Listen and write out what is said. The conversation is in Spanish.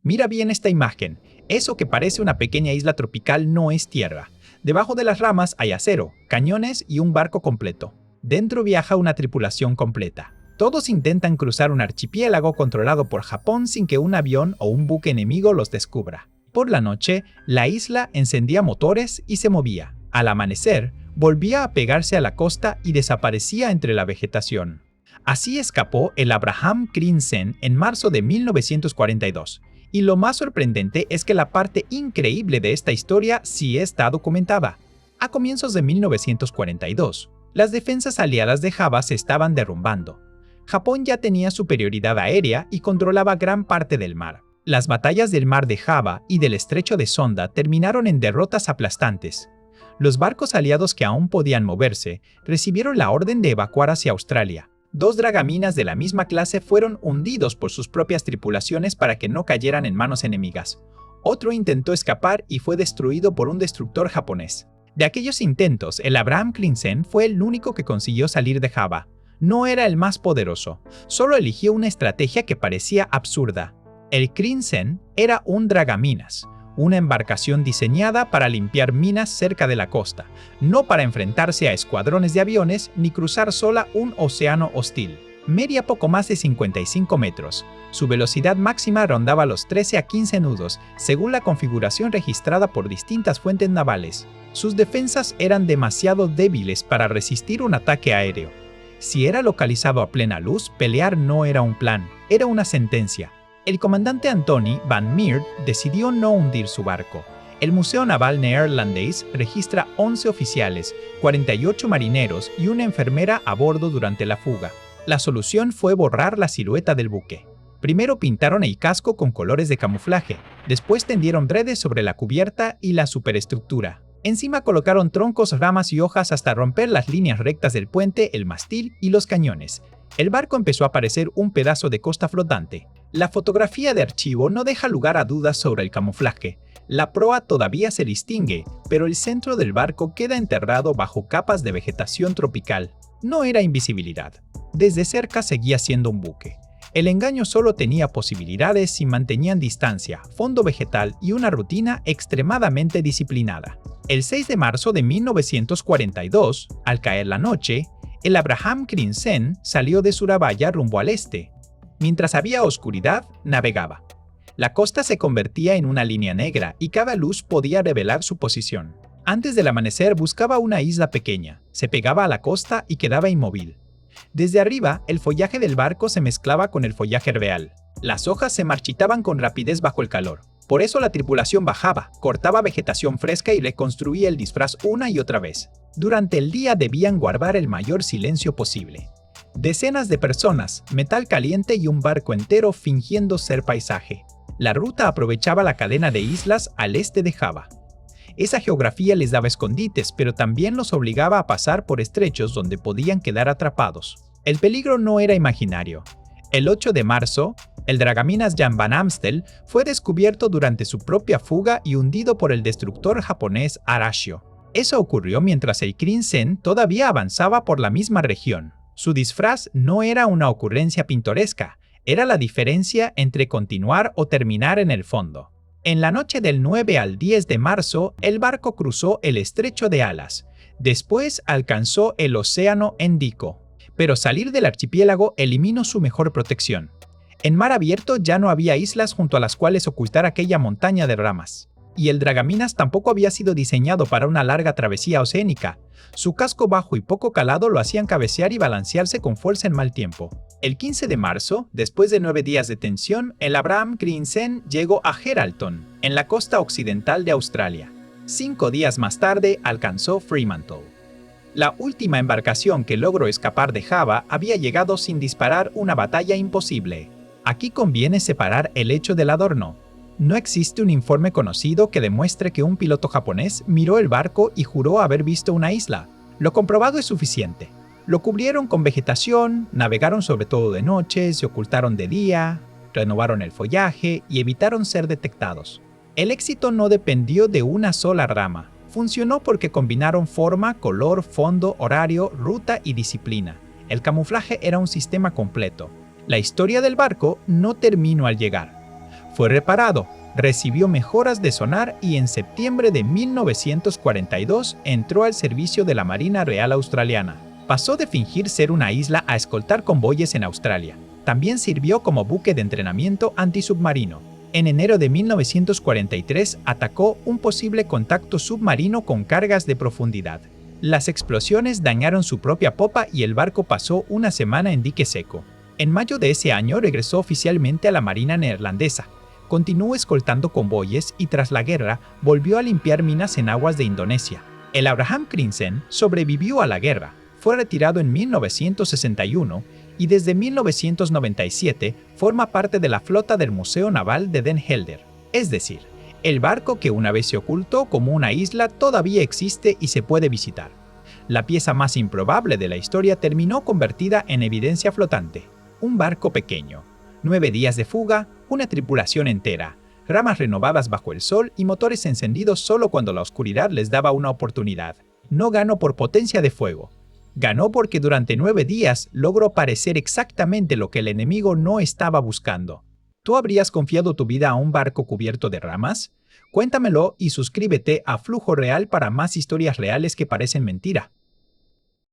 Mira bien esta imagen. Eso que parece una pequeña isla tropical no es tierra. Debajo de las ramas hay acero, cañones y un barco completo. Dentro viaja una tripulación completa. Todos intentan cruzar un archipiélago controlado por Japón sin que un avión o un buque enemigo los descubra. Por la noche, la isla encendía motores y se movía. Al amanecer, volvía a pegarse a la costa y desaparecía entre la vegetación. Así escapó el Abraham Crimson en marzo de 1942. Y lo más sorprendente es que la parte increíble de esta historia sí está documentada. A comienzos de 1942, las defensas aliadas de Java se estaban derrumbando. Japón ya tenía superioridad aérea y controlaba gran parte del mar. Las batallas del mar de Java y del estrecho de Sonda terminaron en derrotas aplastantes. Los barcos aliados que aún podían moverse recibieron la orden de evacuar hacia Australia. 2 dragaminas de la misma clase fueron hundidos por sus propias tripulaciones para que no cayeran en manos enemigas. Otro intentó escapar y fue destruido por un destructor japonés. De aquellos intentos, el Abraham Crimson fue el único que consiguió salir de Java. No era el más poderoso, solo eligió una estrategia que parecía absurda. El Crimson era un dragaminas, una embarcación diseñada para limpiar minas cerca de la costa, no para enfrentarse a escuadrones de aviones ni cruzar sola un océano hostil. Medía poco más de 55 metros. Su velocidad máxima rondaba los 13 a 15 nudos, según la configuración registrada por distintas fuentes navales. Sus defensas eran demasiado débiles para resistir un ataque aéreo. Si era localizado a plena luz, pelear no era un plan, era una sentencia. El comandante Anthony Van Meert decidió no hundir su barco. El Museo Naval Neerlandés registra 11 oficiales, 48 marineros y una enfermera a bordo durante la fuga. La solución fue borrar la silueta del buque. Primero pintaron el casco con colores de camuflaje, después tendieron redes sobre la cubierta y la superestructura. Encima colocaron troncos, ramas y hojas hasta romper las líneas rectas del puente, el mástil y los cañones. El barco empezó a parecer un pedazo de costa flotante. La fotografía de archivo no deja lugar a dudas sobre el camuflaje. La proa todavía se distingue, pero el centro del barco queda enterrado bajo capas de vegetación tropical. No era invisibilidad. Desde cerca seguía siendo un buque. El engaño solo tenía posibilidades si mantenían distancia, fondo vegetal y una rutina extremadamente disciplinada. El 6 de marzo de 1942, al caer la noche, el Abraham Crimson salió de Surabaya rumbo al este. Mientras había oscuridad, navegaba. La costa se convertía en una línea negra y cada luz podía revelar su posición. Antes del amanecer buscaba una isla pequeña, se pegaba a la costa y quedaba inmóvil. Desde arriba, el follaje del barco se mezclaba con el follaje real. Las hojas se marchitaban con rapidez bajo el calor. Por eso la tripulación bajaba, cortaba vegetación fresca y reconstruía el disfraz una y otra vez. Durante el día debían guardar el mayor silencio posible. Decenas de personas, metal caliente y un barco entero fingiendo ser paisaje. La ruta aprovechaba la cadena de islas al este de Java. Esa geografía les daba escondites, pero también los obligaba a pasar por estrechos donde podían quedar atrapados. El peligro no era imaginario. El 8 de marzo, el dragaminas Jan van Amstel fue descubierto durante su propia fuga y hundido por el destructor japonés Arashio. Eso ocurrió mientras el Crimson todavía avanzaba por la misma región. Su disfraz no era una ocurrencia pintoresca, era la diferencia entre continuar o terminar en el fondo. En la noche del 9 al 10 de marzo, el barco cruzó el estrecho de Alas. Después alcanzó el océano Índico. Pero salir del archipiélago eliminó su mejor protección. En mar abierto ya no había islas junto a las cuales ocultar aquella montaña de ramas. Y el dragaminas tampoco había sido diseñado para una larga travesía oceánica. Su casco bajo y poco calado lo hacían cabecear y balancearse con fuerza en mal tiempo. El 15 de marzo, después de 9 días de tensión, el Abraham Crimson llegó a Geraldton, en la costa occidental de Australia. 5 días más tarde alcanzó Fremantle. La última embarcación que logró escapar de Java había llegado sin disparar una batalla imposible. Aquí conviene separar el hecho del adorno. No existe un informe conocido que demuestre que un piloto japonés miró el barco y juró haber visto una isla. Lo comprobado es suficiente. Lo cubrieron con vegetación, navegaron sobre todo de noche, se ocultaron de día, renovaron el follaje y evitaron ser detectados. El éxito no dependió de una sola rama. Funcionó porque combinaron forma, color, fondo, horario, ruta y disciplina. El camuflaje era un sistema completo. La historia del barco no terminó al llegar. Fue reparado, recibió mejoras de sonar y en septiembre de 1942 entró al servicio de la Marina Real Australiana. Pasó de fingir ser una isla a escoltar convoyes en Australia. También sirvió como buque de entrenamiento antisubmarino. En enero de 1943 atacó un posible contacto submarino con cargas de profundidad. Las explosiones dañaron su propia popa y el barco pasó una semana en dique seco. En mayo de ese año regresó oficialmente a la Marina neerlandesa. Continuó escoltando convoyes y tras la guerra volvió a limpiar minas en aguas de Indonesia. El Abraham Crimson sobrevivió a la guerra, fue retirado en 1961 y desde 1997 forma parte de la flota del Museo Naval de Den Helder. Es decir, el barco que una vez se ocultó como una isla todavía existe y se puede visitar. La pieza más improbable de la historia terminó convertida en evidencia flotante. Un barco pequeño, 9 días de fuga, una tripulación entera, ramas renovadas bajo el sol y motores encendidos solo cuando la oscuridad les daba una oportunidad. No ganó por potencia de fuego. Ganó porque durante 9 días logró parecer exactamente lo que el enemigo no estaba buscando. ¿Tú habrías confiado tu vida a un barco cubierto de ramas? Cuéntamelo y suscríbete a Flujo Real para más historias reales que parecen mentira.